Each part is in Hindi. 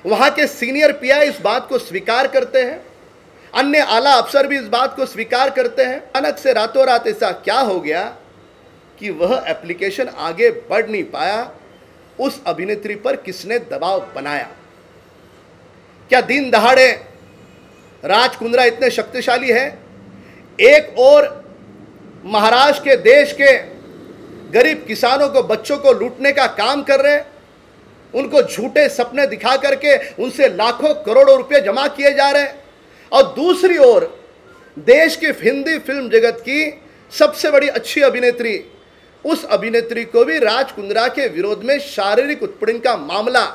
वहां के सीनियर पीआई इस बात को स्वीकार करते हैं, अन्य आला अफसर भी इस बात को स्वीकार करते हैं। अचानक से रातों रात ऐसा क्या हो गया कि वह एप्लीकेशन आगे बढ़ नहीं पाया? उस अभिनेत्री पर किसने दबाव बनाया? क्या दिन दहाड़े राज कुंद्रा इतने शक्तिशाली है? एक और महाराष्ट्र के देश के गरीब किसानों को, बच्चों को लूटने का काम कर रहे हैं, उनको झूठे सपने दिखा करके उनसे लाखों करोड़ों रुपए जमा किए जा रहे हैं, और दूसरी ओर देश की हिंदी फिल्म जगत की सबसे बड़ी अच्छी अभिनेत्री, उस अभिनेत्री को भी राज कुंद्रा के विरोध में शारीरिक उत्पीड़न का मामला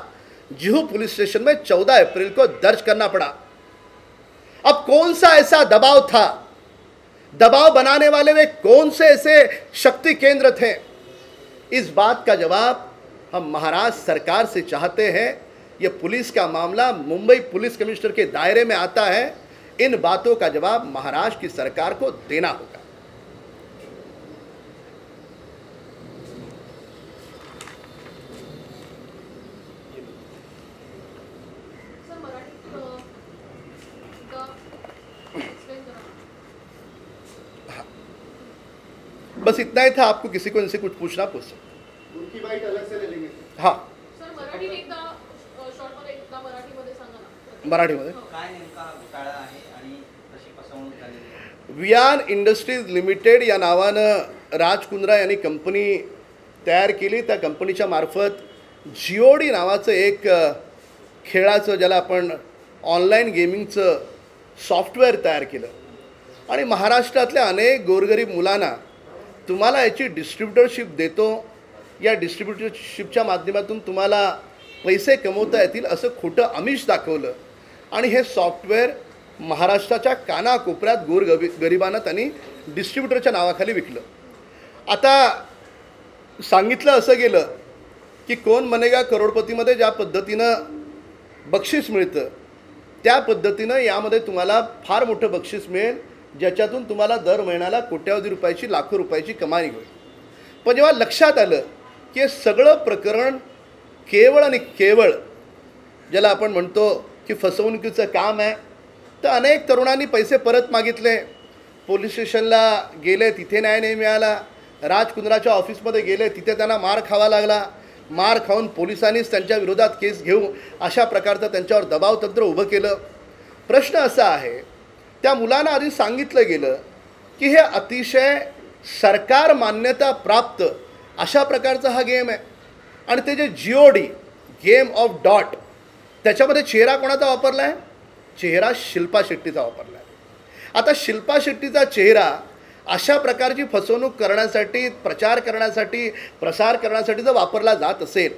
जुहू पुलिस स्टेशन में 14 अप्रैल को दर्ज करना पड़ा। अब कौन सा ऐसा दबाव था? दबाव बनाने वाले वे कौन से ऐसे शक्ति केंद्र थे? इस बात का जवाब हम महाराष्ट्र सरकार से चाहते हैं। यह पुलिस का मामला मुंबई पुलिस कमिश्नर के दायरे में आता है। इन बातों का जवाब महाराष्ट्र की सरकार को देना होगा। बस इतना ही था। आपको किसी को इनसे कुछ पूछना पूछ सकते। उनकी बाईट अलग से ले लेंगे। हाँ सर, मराठीत एकदा शॉर्टमध्ये एकदा मराठीमध्ये सांगा ना। मराठीमध्ये काय नेमका घोटाळा आहे आणि कशी फसवणूक झालेली आहे? वियान इंडस्ट्रीज लिमिटेड या नावानं राज कुंद्रा यांनी कंपनी तयार केली। त्या कंपनीच्या मार्फत जीओडी नावाचं एक खेळाचं, ज्याला आपण ऑनलाईन गेमिंगचं सॉफ्टवेअर तयार केलं, आणि महाराष्ट्रातल्या अनेक गोरगरीब मुलांना तुम्हाला याची डिस्ट्रीब्युटरशिप देतो, या डिस्ट्रीब्युटरशिपच्या माध्यमातून तुम्हाला पैसे कमवता येतील असं खोटं आमिष दाखवलं, आणि हे सॉफ्टवेअर महाराष्ट्राच्या कानाकोपऱ्यात गोरगरिबांना त्यांनी डिस्ट्रीब्युटरच्या नावाखाली विकलं। आता सांगितलं असं गेलं की कोण बनेगा करोडपतीमध्ये ज्या पद्धतीनं बक्षीस मिळतं, त्या पद्धतीनं यामध्ये तुम्हाला फार मोठं बक्षीस मिळेल, ज्याच्यातून तुम्हाला दर महिन्याला कोट्यावधी रुपयाची, लाखो रुपयाची कमाई होईल। पण जेव्हा लक्षात आलं की हे सगळं प्रकरण केवळ आणि केवळ ज्याला आपण म्हणतो की फसवणुकीचं काम आहे, तर अनेक तरुणांनी पैसे परत मागितले, पोलीस स्टेशनला गेले, तिथे न्याय नाही मिळाला, राज कुंद्राच्या ऑफिसमध्ये गेले, तिथे त्यांना मार खावा लागला, मार खाऊन पोलिसांनीच त्यांच्या विरोधात केस घेऊ अशा प्रकारचं त्यांच्यावर दबाव तंत्र उभं केलं। प्रश्न असा आहे, त्या मुलांना आधी सांगितलं गेलं की हे अतिशय सरकार मान्यता प्राप्त अशा प्रकारचा हा गेम आहे, आणि ते जे जीओडी गेम ऑफ डॉट, त्याच्यामध्ये चेहरा कोणाचा वापरला आहे? चेहरा शिल्पा शेट्टीचा वापरला आहे। आता शिल्पा शेट्टीचा चेहरा अशा प्रकारची फसवणूक करण्यासाठी, प्रचार करण्यासाठी, प्रसार करण्यासाठी जर वापरला जात असेल,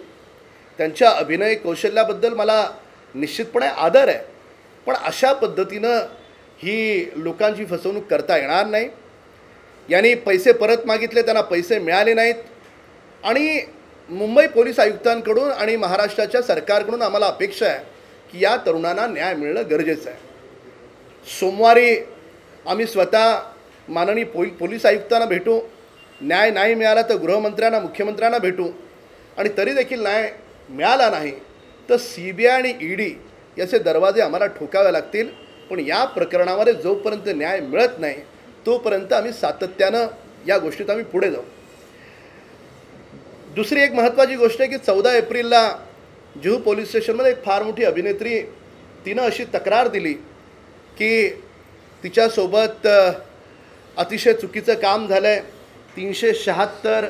त्यांच्या अभिनय कौशल्याबद्दल मला निश्चितपणे आदर आहे, पण अशा पद्धतीनं ही लोकांची फसवणूक करता येणार नाही। यांनी पैसे परत मागितले, त्यांना पैसे मिळाले नाहीत, आणि मुंबई पोलीस आयुक्तांकडून आणि महाराष्ट्राच्या सरकारकडून आम्हाला अपेक्षा आहे की या तरुणांना न्याय मिळणं गरजेचं आहे। सोमवारी आम्ही स्वतः माननीय पोलीस आयुक्तांना भेटू, न्याय नाही मिळाला तर गृहमंत्र्यांना, मुख्यमंत्र्यांना भेटू, आणि तरी देखील न्याय मिळाला नाही तर CBI आणि ED याचे दरवाजे आम्हाला ठोकावे लागतील। पण या प्रकरणामध्ये जोपर्यंत न्याय मिळत नाही तोपर्यंत आम्ही सातत्यानं या गोष्टीत आम्ही पुढे जाऊ। दुसरी एक महत्त्वाची गोष्ट आहे की 14 एप्रिलला जुहू पोलीस स्टेशनमध्ये एक फार मोठी अभिनेत्री, तिनं अशी तक्रार दिली की तिच्यासोबत अतिशय चुकीचं काम झालं आहे। 376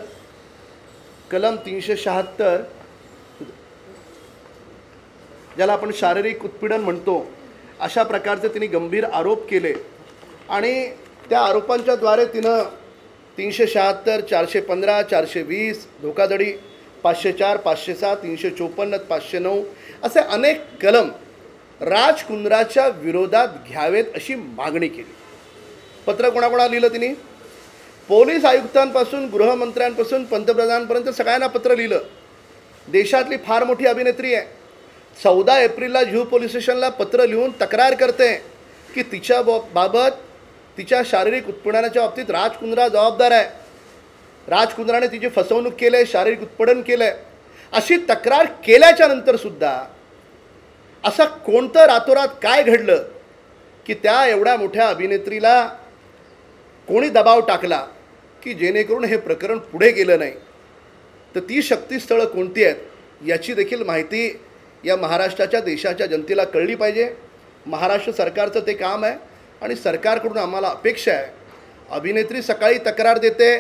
कलम 376 ज्याला आपण शारीरिक उत्पीडन म्हणतो, अशा प्रकारचे तिने गंभीर आरोप केले, आणि त्या आरोपांच्याद्वारे तिनं 376, 415, 420 धोकाधडी, 504, 507, 354, 509 असे अनेक कलम राज कुंद्राच्या विरोधात घ्यावेत अशी मागणी केली। पत्र कोणाकोणाला लिहिलं तिने? पोलीस आयुक्तांपासून, गृहमंत्र्यांपासून पंतप्रधानांपर्यंत सगळ्यांना पत्र लिहिलं। देशातली फार मोठी अभिनेत्री आहे। 14 एप्रिलला जुहू पोलीस स्टेशनला पत्र लिहून तक्रार करते की तिच्या बाबत, तिच्या शारीरिक उत्पीडनाच्या बाबतीत राज कुंद्रा जबाबदार आहे, राज कुंद्राने तिची फसवणूक केली, शारीरिक उत्पीडन केलं, अशी तक्रार केल्याच्या नंतर सुद्धा असा कोणतं रातोरात काय घडलं की त्या एवढ्या मोठ्या अभिनेत्रीला कोणी दबाव टाकला की जेणेकरून हे प्रकरण पुढे गेलं नाही. तर ती शक्तीस्थळं कोणती आहेत याची देखील माहिती या महाराष्ट्राच्या देशाच्या जनतेला कळली पाहिजे. महाराष्ट्र सरकारचं ते काम आहे आणि सरकारकडून आम्हाला अपेक्षा आहे. अभिनेत्री सकाळी तक्रार देते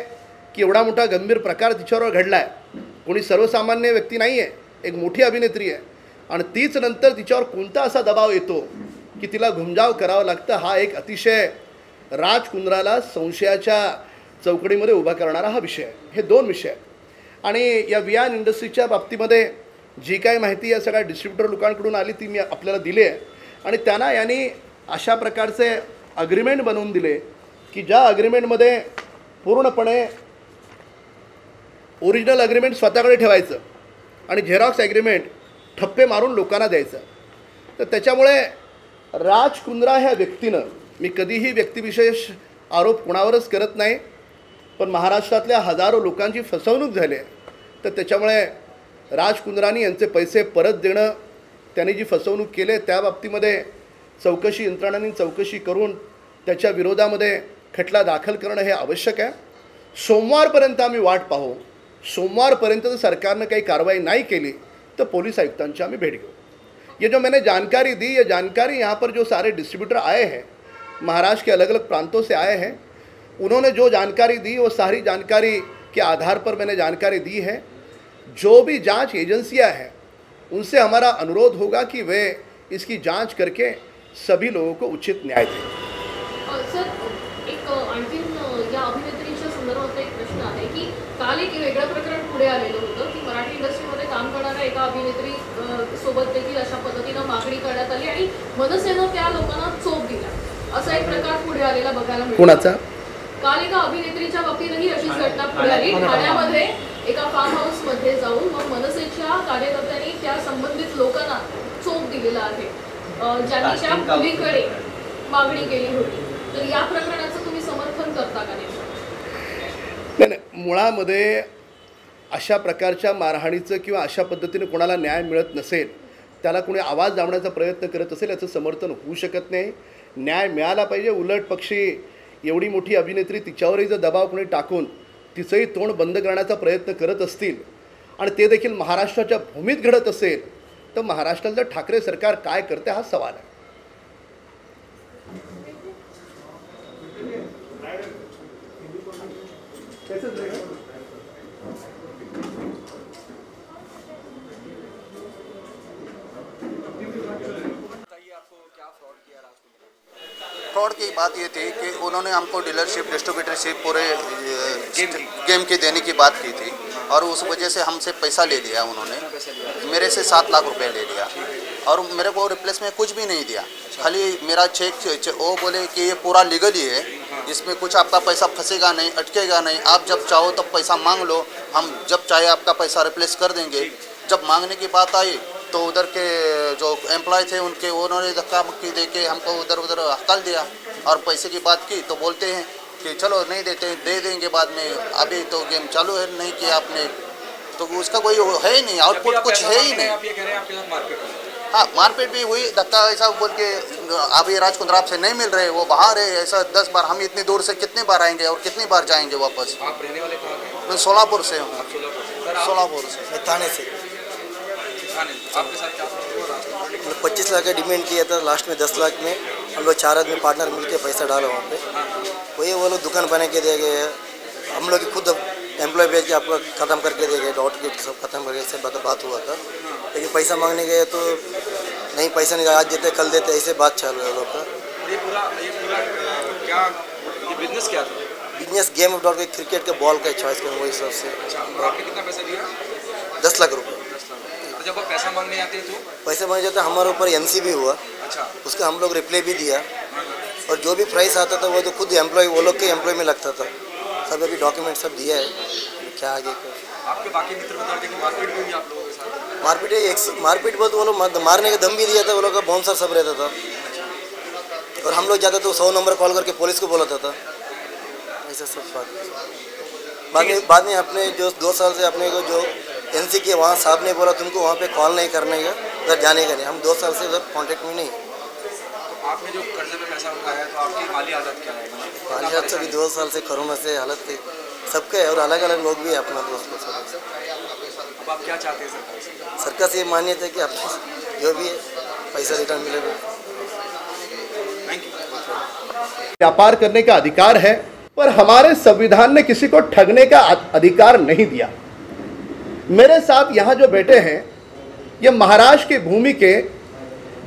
की एवढा मोठा गंभीर प्रकार तिच्यावर घडला आहे. कोणी सर्वसामान्य व्यक्ती नाही आहे, एक मोठी अभिनेत्री आहे आणि तीच नंतर तिच्यावर कोणता असा दबाव येतो की तिला घुमजाव करावं लागतं. हा एक अतिशय राज कुंद्राला संशयाच्या चौकडीमध्ये उभा करणारा हा विषय आहे. हे दोन विषय आहेत. आणि या वियान इंडस्ट्रीच्या बाबतीमध्ये जी काही माहिती या सगळ्या डिस्ट्रीब्युटर लोकांकडून आली ती मी आपल्याला दिली आहे. आणि त्यांना यांनी अशा प्रकारचे अग्रीमेंट बनवून दिले की ज्या अग्रीमेंटमध्ये पूर्णपणे ओरिजिनल अग्रीमेंट स्वतःकडे ठेवायचं आणि झेरॉक्स ॲग्रीमेंट ठप्पे मारून लोकांना द्यायचं. तर त्याच्यामुळे राज कुंद्रा ह्या व्यक्तीनं, मी कधीही व्यक्तिविशेष आरोप कोणावरच करत नाही, पण महाराष्ट्रातल्या हजारो लोकांची फसवणूक झाली आहे. तर त्याच्यामुळे राज कुंद्रानी यांचे पैसे परत देणं, त्यांनी जी फसवणूक केली आहे त्या बाबतीमध्ये चौकशी यंत्रणांनी चौकशी करून त्याच्या विरोधामध्ये खटला दाखल करणं हे आवश्यक आहे. सोमवारपर्यंत आम्ही वाट पाहू. सोमवारपर्यंत जर सरकारनं काही कारवाई नहीं केली तो पुलिस आयुक्तांची आम्ही भेट घेऊ. ये जो मैंने जानकारी दी, ये जानकारी यहाँ पर जो सारे डिस्ट्रीब्यूटर आए हैं, महाराष्ट्र के अलग अलग प्रांतों से आए हैं, उन्होंने जो जानकारी दी वो सारी जानकारी के आधार पर मैंने जानकारी दी है. जो भी जांच एजेंसियां हैं उनसे हमारा अनुरोध होगा कि वे इसकी जांच करके सभी लोगों को उचित न्याय दें. सर, एक आणखीन या अभिनेत्रीच्या संदर्भात एक प्रश्न आहे की काल एक वेगळं प्रकरण पुढे आलेलं होतं की मराठी इंडस्ट्रीमध्ये काम करणाऱ्या एका अभिनेत्री सोबत देखील अशा पद्धतीनं मागणी करण्यात आली आणि मनसेनं त्या लोकांना चोप दिला, असा एक प्रकार पुढे आलेला बघायला मिळतो. कोणाचा? काल एका अभिनेत्रीच्या बाबतीतही अशीच घटना पुढे आली. ठाण्यामध्ये एका फार्म हाऊसमध्ये जाऊन मग मनसेच्या कार्यकर्त्यांनी त्या संबंधित लोकांना चोप दिलेला आहे, ज्यांनी त्या मुलीकडे मागणी केली होती. तर या प्रकरणाचं तुम्ही समर्थन करता का? नाही, मुळामध्ये अशा प्रकारच्या मारहाणीचं किंवा अशा पद्धतीने कोणाला न्याय मिळत नसेल, त्याला कोणी आवाज दाबण्याचा प्रयत्न करत असेल, याचं समर्थन होऊ शकत नाही. न्याय मिळाला पाहिजे. उलट पक्षी एवढी मोठी अभिनेत्री, तिच्यावरही जर दबाव कोणी टाकून तिचंही तोंड बंद करण्याचा प्रयत्न करत असतील आणि ते देखील महाराष्ट्राच्या भूमीत घडत असेल तर महाराष्ट्रातलं ठाकरे सरकार काय करते हा सवाल आहे. फ्रॉड की बात ये थी कि उन्होंने हमको डीलरशिप डिस्ट्रीब्यूटरशिप पूरे गेम की देने की बात की थी और उस वजह से हमसे पैसा ले लिया उन्होंने. मेरे से 7 लाख रुपए ले लिया और मेरे को रिप्लेस में कुछ भी नहीं दिया. खाली मेरा चेक वो बोले कि ये पूरा लीगल ही है, इसमें कुछ आपका पैसा फंसेगा नहीं, अटकेगा नहीं, आप जब चाहो तब पैसा मांग लो, हम जब चाहे आपका पैसा रिप्लेस कर देंगे. जब मांगने की बात आई तो उधर के जो एम्प्लॉय थे उनके उन्होंने धक्का मुक्की दे के हमको उधर उधर हकल दिया और पैसे की बात की तो बोलते हैं कि चलो नहीं देते, दे देंगे बाद में, अभी तो गेम चालू है, नहीं किया आपने तो उसका कोई है ही नहीं, आउटपुट कुछ है ही नहीं. हाँ, मारपीट भी हुई, धक्का ऐसा बोल के अभी राज कुंद्रा से नहीं मिल रहे, वो बाहर है, ऐसा 10 बार. हम इतनी दूर से कितनी बार आएंगे और कितनी बार जाएंगे वापस. आप रहने वाले कहाँ के? मैं सोलापुर से हूँ. सोलापुर से, थाने से. आपके साथ क्या हुआ? 25 लाख का डिमांड किया था, लास्ट में 10 लाख में हम लोग 4 आदमी पार्टनर मिलके पैसा डाला वहाँ पे. वही वो लोग दुकान बना के दे गए, हम लोग खुद एम्प्लॉय भेज के आपको ख़त्म करके दे गए, डॉट के सब खत्म करके से बात हुआ था. लेकिन पैसा मांगने गए तो नहीं, पैसा नहीं, आज देते कल देते, ऐसे बात चालू है लोग का. ये पूरा क्या ये बिजनेस क्या था? बिजनेस गेम ऑफ डॉट के क्रिकेट के बॉल का चॉइस कर वही सबसे. अच्छा, और आपने कितना पैसा दिया? 10 लाख रुपये. 10 लाख. और जब आप पैसा मांगने आते हैं तो पैसे मांगे जाते हमारे ऊपर NC भी हुआ. अच्छा, उसका हम लोग रिप्लाई भी दिया और जो भी प्राइस आता था वो तो खुद एम्प्लॉय, वो लोग के एम्प्लॉय में लगता था. सब अभी डॉक्यूमेंट सब दिया है, क्या आगे कर. आपके बाकी मित्र बता रहे थे कि मारपीट भी हुई आप लोगों के साथ? मारपीट बहुत, वो लोग मारने का दम भी दिया था, वो लोग का बाउंसर सब रहता था. और हम लोग जाते तो 100 नंबर कॉल करके पुलिस को बोलाता था. ऐसा सब बाद में अपने जो 2 साल से अपने को जो NC के वहाँ साहब ने बोला तुमको वहाँ पे कॉल नहीं करने का, उधर जाने का नहीं, हम 2 साल से उधर कॉन्टेक्ट में नहीं। आपने जो कर्जे पे पैसा उठाया तो आपकी माली हालत क्या है? माली हालत से भी 2 साल से कोरोना से हालत थे सबके, और अलग अलग लोग भी अपना दोस्त लोग सब। अब आप क्या चाहते हैं सरकार से? सरकार से ये मान्यता है कि आप जो भी है पैसा रिटर्न मिलेगा। Thank you. व्यापार करने का अधिकार है, पर हमारे संविधान ने किसी को ठगने का अधिकार नहीं दिया। मेरे साथ यहाँ जो बैठे हैं ये महाराष्ट्र की भूमि के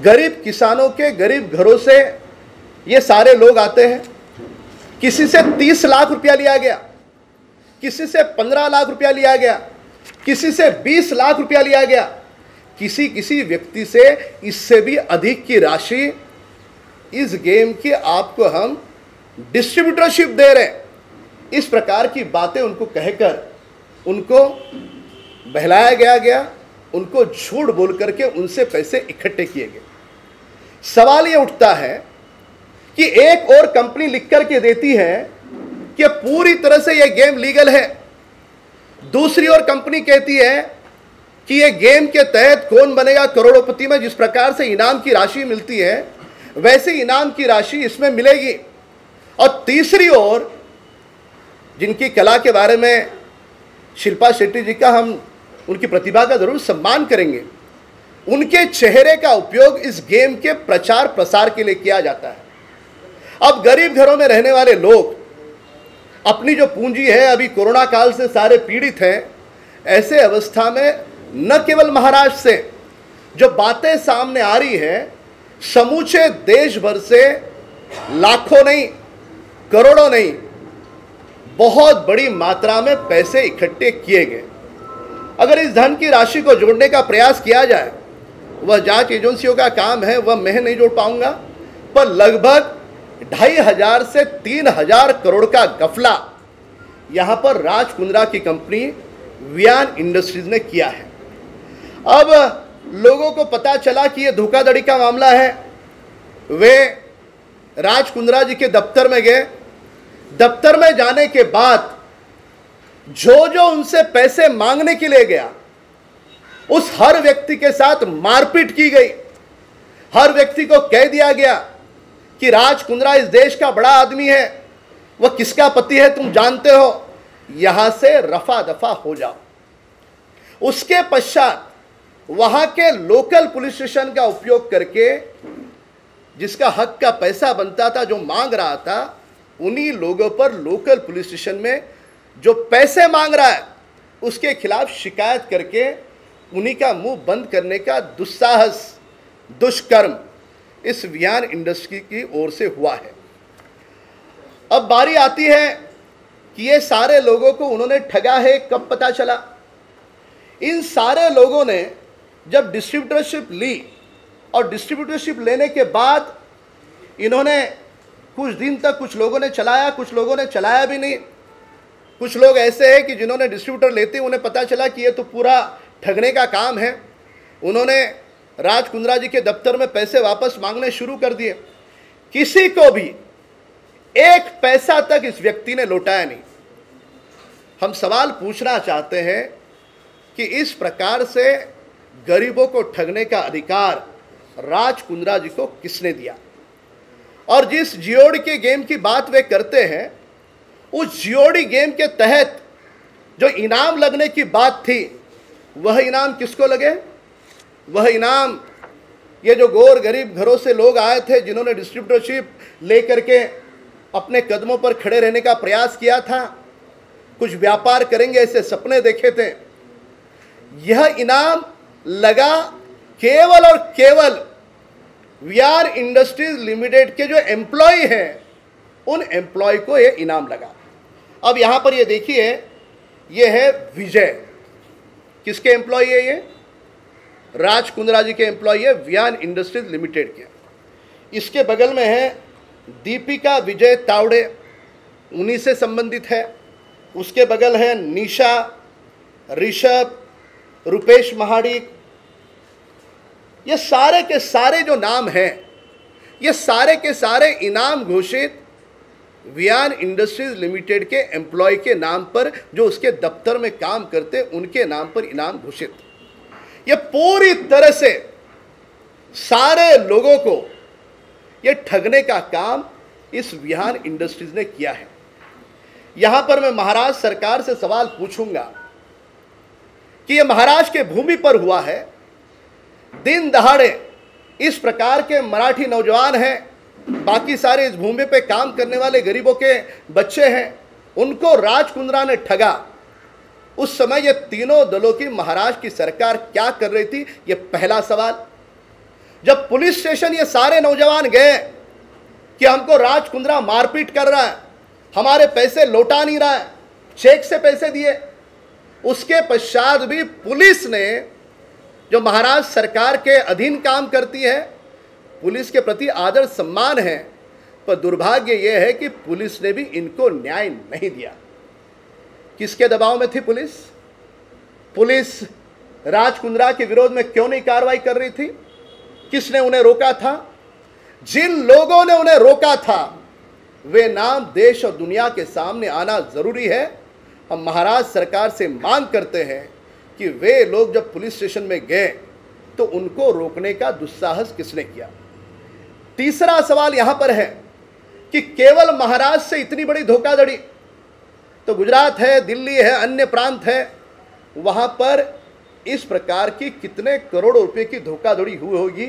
गरीब किसानों के गरीब घरों से ये सारे लोग आते हैं। किसी से 30 लाख रुपया लिया गया, किसी से 15 लाख रुपया लिया गया, किसी से 20 लाख रुपया लिया गया, किसी व्यक्ति से इससे भी अधिक की राशि इस गेम की आपको हम डिस्ट्रीब्यूटरशिप दे रहे हैं। इस प्रकार की बातें उनको कहकर उनको बहलाया गया, उनको झूठ बोल करके उनसे पैसे इकट्ठे किए गए। सवाल ये उठता है कि एक और कंपनी लिख करके देती है कि पूरी तरह से यह गेम लीगल है, दूसरी ओर कंपनी कहती है कि यह गेम के तहत कौन बनेगा करोड़पति में जिस प्रकार से इनाम की राशि मिलती है वैसे इनाम की राशि इसमें मिलेगी। और तीसरी ओर जिनकी कला के बारे में शिल्पा शेट्टी जी का हम उनकी प्रतिभा का जरूर सम्मान करेंगे, उनके चेहरे का उपयोग इस गेम के प्रचार प्रसार के लिए किया जाता है। अब गरीब घरों में रहने वाले लोग अपनी जो पूंजी है, अभी कोरोना काल से सारे पीड़ित हैं, ऐसे अवस्था में न केवल महाराष्ट्र से जो बातें सामने आ रही है, समूचे देश भर से लाखों नहीं करोड़ों नहीं बहुत बड़ी मात्रा में पैसे इकट्ठे किए गए। अगर इस धन की राशि को जोड़ने का प्रयास किया जाए, वह जांच एजेंसियों का काम है, वह मैं नहीं जोड़ पाऊंगा, पर लगभग 2500 से 3000 करोड़ का गफला यहां पर राज कुंद्रा की कंपनी वियान इंडस्ट्रीज ने किया है। अब लोगों को पता चला कि यह धोखाधड़ी का मामला है। वे राज कुंद्रा जी के दफ्तर में गए। दफ्तर में जाने के बाद जो उनसे पैसे मांगने के लिए गया, उस हर व्यक्ति के साथ मारपीट की गई। हर व्यक्ति को कह दिया गया कि राज कुंद्रा इस देश का बड़ा आदमी है, वह किसका पति है तुम जानते हो, यहां से रफा दफा हो जाओ। उसके पश्चात वहां के लोकल पुलिस स्टेशन का उपयोग करके जिसका हक का पैसा बनता था, जो मांग रहा था, उन्हीं लोगों पर लोकल पुलिस स्टेशन में जो पैसे मांग रहा है उसके खिलाफ शिकायत करके उन्हीं का मुंह बंद करने का दुस्साहस दुष्कर्म इस वियान इंडस्ट्री की ओर से हुआ है। अब बारी आती है कि ये सारे लोगों को उन्होंने ठगा है, कब पता चला? इन सारे लोगों ने जब डिस्ट्रीब्यूटरशिप ली और डिस्ट्रीब्यूटरशिप लेने के बाद इन्होंने कुछ दिन तक कुछ लोगों ने चलाया, कुछ लोगों ने चलाया भी नहीं। कुछ लोग ऐसे हैं कि जिन्होंने डिस्ट्रीब्यूटर लेते उन्हें पता चला कि ये तो पूरा ठगने का काम है, उन्होंने राज कुंद्रा जी के दफ्तर में पैसे वापस मांगने शुरू कर दिए। किसी को भी एक पैसा तक इस व्यक्ति ने लौटाया नहीं। हम सवाल पूछना चाहते हैं कि इस प्रकार से गरीबों को ठगने का अधिकार राज कुंद्रा जी को किसने दिया? और जिस जीओडी के गेम की बात वे करते हैं, उस जीओडी गेम के तहत जो इनाम लगने की बात थी, वह इनाम किसको लगे? वह इनाम ये जो गौर गरीब घरों से लोग आए थे, जिन्होंने डिस्ट्रीब्यूटरशिप लेकर के अपने कदमों पर खड़े रहने का प्रयास किया था, कुछ व्यापार करेंगे ऐसे सपने देखे थे, यह इनाम लगा केवल और केवल वियान इंडस्ट्रीज लिमिटेड के जो एम्प्लॉय हैं, उन एम्प्लॉय को यह इनाम लगा। अब यहां पर ये देखिए, यह है विजय। किसके एम्प्लॉय है ये? राज कुंद्रा जी के एम्प्लॉय है, वियान इंडस्ट्रीज लिमिटेड के। इसके बगल में है दीपिका विजय तावड़े, उन्हीं से संबंधित है। उसके बगल है निशा, ऋषभ, रुपेश महाडिक। ये सारे के सारे जो नाम हैं, ये सारे के सारे इनाम घोषित वियान इंडस्ट्रीज लिमिटेड के एम्प्लॉय के नाम पर, जो उसके दफ्तर में काम करते उनके नाम पर इनाम घोषित। ये पूरी तरह से सारे लोगों को ये ठगने का काम इस विहान इंडस्ट्रीज ने किया है। यहां पर मैं महाराष्ट्र सरकार से सवाल पूछूंगा कि ये महाराष्ट्र के भूमि पर हुआ है, दिन दहाड़े इस प्रकार के मराठी नौजवान हैं, बाकी सारे इस भूमि पे काम करने वाले गरीबों के बच्चे हैं, उनको राज कुंद्रा ने ठगा। उस समय ये तीनों दलों की महाराष्ट्र की सरकार क्या कर रही थी, ये पहला सवाल। जब पुलिस स्टेशन ये सारे नौजवान गए कि हमको राज कुंद्रा मारपीट कर रहा है, हमारे पैसे लौटा नहीं रहा है, चेक से पैसे दिए, उसके पश्चात भी पुलिस ने, जो महाराष्ट्र सरकार के अधीन काम करती है, पुलिस के प्रति आदर सम्मान है, पर दुर्भाग्य यह है कि पुलिस ने भी इनको न्याय नहीं दिया। किसके दबाव में थी पुलिस? पुलिस राज कुंद्रा के विरोध में क्यों नहीं कार्रवाई कर रही थी? किसने उन्हें रोका था? जिन लोगों ने उन्हें रोका था वे नाम देश और दुनिया के सामने आना जरूरी है। हम महाराष्ट्र सरकार से मांग करते हैं कि वे लोग जब पुलिस स्टेशन में गए तो उनको रोकने का दुस्साहस किसने किया? तीसरा सवाल यहां पर है कि केवल महाराष्ट्र से इतनी बड़ी धोखाधड़ी तो गुजरात है, दिल्ली है, अन्य प्रांत है, वहां पर इस प्रकार की कितने करोड़ों रुपए की धोखाधड़ी हुई होगी,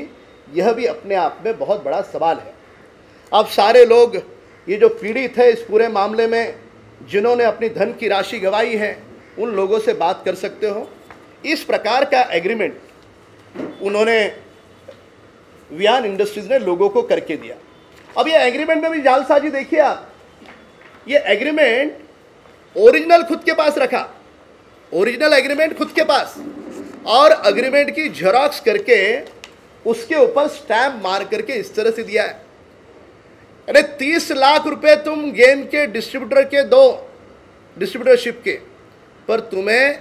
यह भी अपने आप में बहुत बड़ा सवाल है। अब सारे लोग ये जो पीड़ित है इस पूरे मामले में, जिन्होंने अपनी धन की राशि गंवाई है, उन लोगों से बात कर सकते हो। इस प्रकार का एग्रीमेंट उन्होंने विहान इंडस्ट्रीज ने लोगों को करके दिया। अब ये एग्रीमेंट में भी जालसाजी देखिए आप, ये एग्रीमेंट ओरिजिनल खुद के पास रखा, ओरिजिनल एग्रीमेंट खुद के पास, और एग्रीमेंट की जेरॉक्स करके उसके ऊपर स्टैम्प मार करके इस तरह से दिया है। अरे 30 लाख रुपए तुम गेम के डिस्ट्रीब्यूटर के दो, डिस्ट्रीब्यूटरशिप के, पर तुम्हें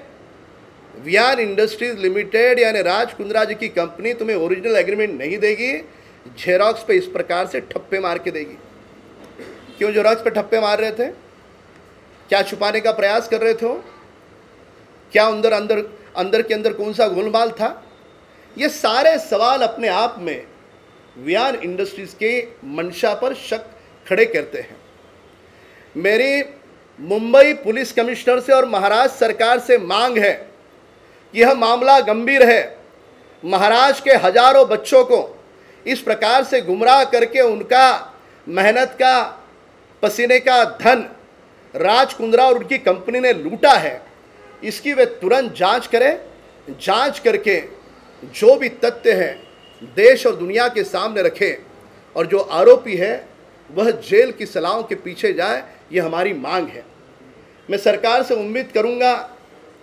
विहान इंडस्ट्रीज लिमिटेड यानी राज कुंद्रा जी की कंपनी तुम्हें ओरिजिनल एग्रीमेंट नहीं देगी, जेरॉक्स पे इस प्रकार से ठप्पे मार के देगी। क्यों जेरॉक्स पे ठप्पे मार रहे थे? क्या छुपाने का प्रयास कर रहे थे? क्या अंदर के अंदर कौन सा गोलमाल था? ये सारे सवाल अपने आप में विहान इंडस्ट्रीज के मंशा पर शक खड़े करते हैं। मेरी मुंबई पुलिस कमिश्नर से और महाराष्ट्र सरकार से मांग है, यह मामला गंभीर है। महाराष्ट्र के हजारों बच्चों को इस प्रकार से गुमराह करके उनका मेहनत का, पसीने का धन राज कुंद्रा और उनकी कंपनी ने लूटा है, इसकी वे तुरंत जांच करें। जांच करके जो भी तथ्य हैं देश और दुनिया के सामने रखें, और जो आरोपी है वह जेल की सलाहों के पीछे जाए, ये हमारी मांग है। मैं सरकार से उम्मीद करूंगा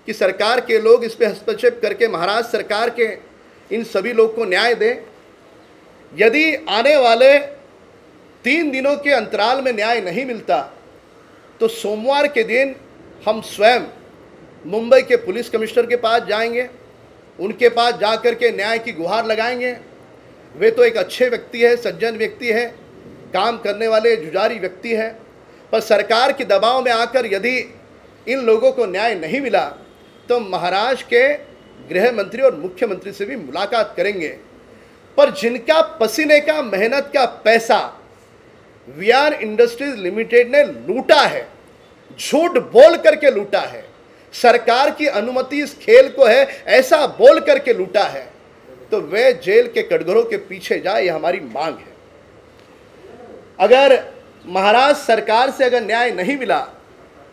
कि सरकार के लोग इस पे हस्तक्षेप करके महाराष्ट्र सरकार के इन सभी लोग को न्याय दें। यदि आने वाले 3 दिनों के अंतराल में न्याय नहीं मिलता तो सोमवार के दिन हम स्वयं मुंबई के पुलिस कमिश्नर के पास जाएंगे, उनके पास जाकर के न्याय की गुहार लगाएंगे। वे तो एक अच्छे व्यक्ति है, सज्जन व्यक्ति है, काम करने वाले जुझारी व्यक्ति है, पर सरकार के दबाव में आकर यदि इन लोगों को न्याय नहीं मिला तो महाराष्ट्र के गृह मंत्री और मुख्यमंत्री से भी मुलाकात करेंगे। पर जिनका पसीने का, मेहनत का पैसा विहान इंडस्ट्रीज लिमिटेड ने लूटा है, झूठ बोल करके लूटा है, सरकार की अनुमति इस खेल को है ऐसा बोल करके लूटा है, तो वे जेल के कटघरों के पीछे जाए, यह हमारी मांग है। अगर महाराष्ट्र सरकार से अगर न्याय नहीं मिला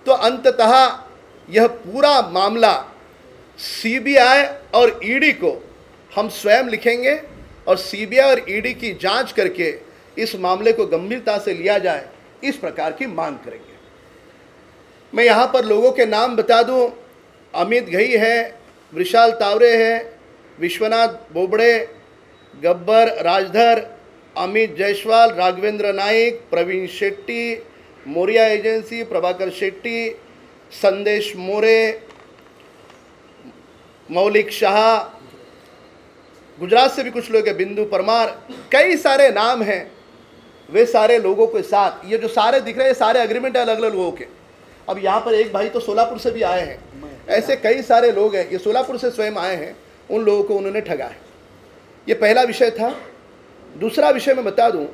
तो अंततः यह पूरा मामला सीबीआई और ईडी को हम स्वयं लिखेंगे, और सीबीआई और ईडी की जांच करके इस मामले को गंभीरता से लिया जाए, इस प्रकार की मांग करेंगे। मैं यहाँ पर लोगों के नाम बता दूं, अमित घई है, विशाल तावरे है, विश्वनाथ बोबड़े, गब्बर राजधर, अमित जायसवाल, राघवेंद्र नाइक, प्रवीण शेट्टी, मोरिया एजेंसी, प्रभाकर शेट्टी, संदेश मोरे, मौलिक शाह, गुजरात से भी कुछ लोग हैं, बिंदु परमार, कई सारे नाम हैं। वे सारे लोगों के साथ ये जो सारे दिख रहे हैं सारे एग्रीमेंट है अलग अलग लोगों के। अब यहाँ पर एक भाई तो सोलापुर से भी आए हैं, ऐसे कई सारे लोग हैं, ये सोलापुर से स्वयं आए हैं, उन लोगों को उन्होंने ठगा है। ये पहला विषय था। दूसरा विषय मैं बता दूं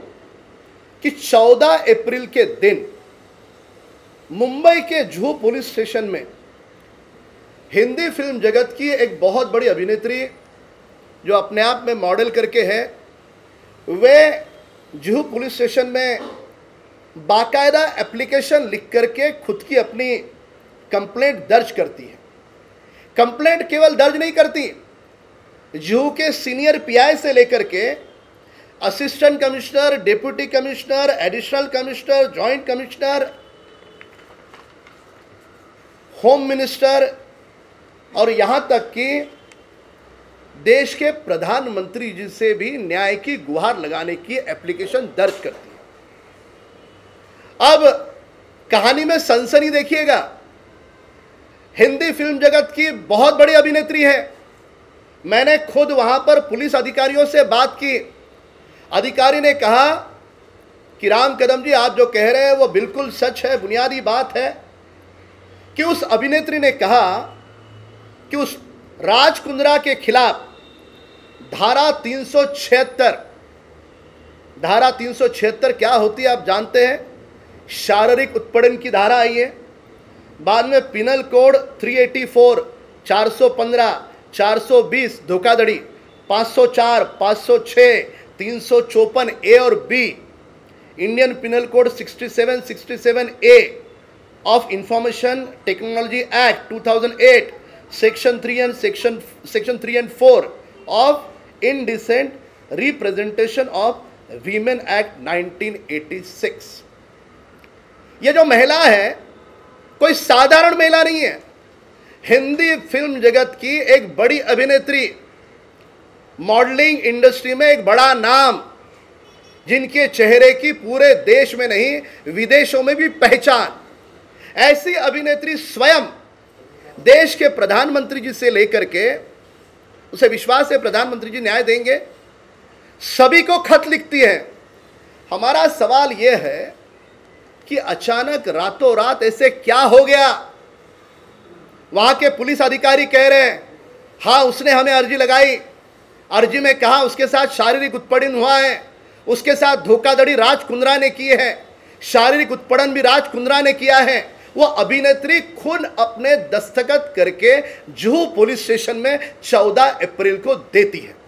कि 14 अप्रैल के दिन मुंबई के जुहू पुलिस स्टेशन में हिंदी फिल्म जगत की एक बहुत बड़ी अभिनेत्री जो अपने आप में मॉडल करके है, वे जुहू पुलिस स्टेशन में बाकायदा एप्लीकेशन लिख करके खुद की अपनी कंप्लेंट दर्ज करती है। कंप्लेंट केवल दर्ज नहीं करती, जुहू के सीनियर पीआई से लेकर के assistant commissioner, deputy commissioner, additional commissioner, joint commissioner, home minister और यहाँ तक कि देश के प्रधानमंत्री जी से भी न्याय की गुहार लगाने की एप्लीकेशन दर्ज करती है। अब कहानी में सनसनी देखिएगा, हिंदी फिल्म जगत की बहुत बड़ी अभिनेत्री है। मैंने खुद वहां पर पुलिस अधिकारियों से बात की। अधिकारी ने कहा कि राम कदम जी, आप जो कह रहे हैं वो बिल्कुल सच है, बुनियादी बात है कि उस अभिनेत्री ने कहा कि उस राज कुंद्रा के खिलाफ धारा 376 क्या होती है आप जानते हैं? शारीरिक उत्पीड़न की धारा आई है। बाद में पिनल कोड 384, 415, 420 धोखाधड़ी, 504, 506, 354 ए और B, Indian penal code 67A of information technology act 2008, section 3 and 4 of indecent representation of women act 1986। ये जो महिला है कोई साधारण महिला नहीं है, हिंदी फिल्म जगत की एक बड़ी अभिनेत्री, मॉडलिंग इंडस्ट्री में एक बड़ा नाम, जिनके चेहरे की पूरे देश में नहीं विदेशों में भी पहचान। ऐसी अभिनेत्री स्वयं देश के प्रधानमंत्री जी से लेकर के, उसे विश्वास है प्रधानमंत्री जी न्याय देंगे, सभी को खत लिखती है। हमारा सवाल यह है कि अचानक रातों रात ऐसे क्या हो गया? वहां के पुलिस अधिकारी कह रहे हैं हाँ उसने हमें अर्जी लगाई, अर्जी में कहा उसके साथ शारीरिक उत्पीड़न हुआ है, उसके साथ धोखाधड़ी राज कुंद्रा ने की है, शारीरिक उत्पीड़न भी राज कुंद्रा ने किया है। वो अभिनेत्री खुद अपने दस्तखत करके जुहू पुलिस स्टेशन में 14 अप्रैल को देती है।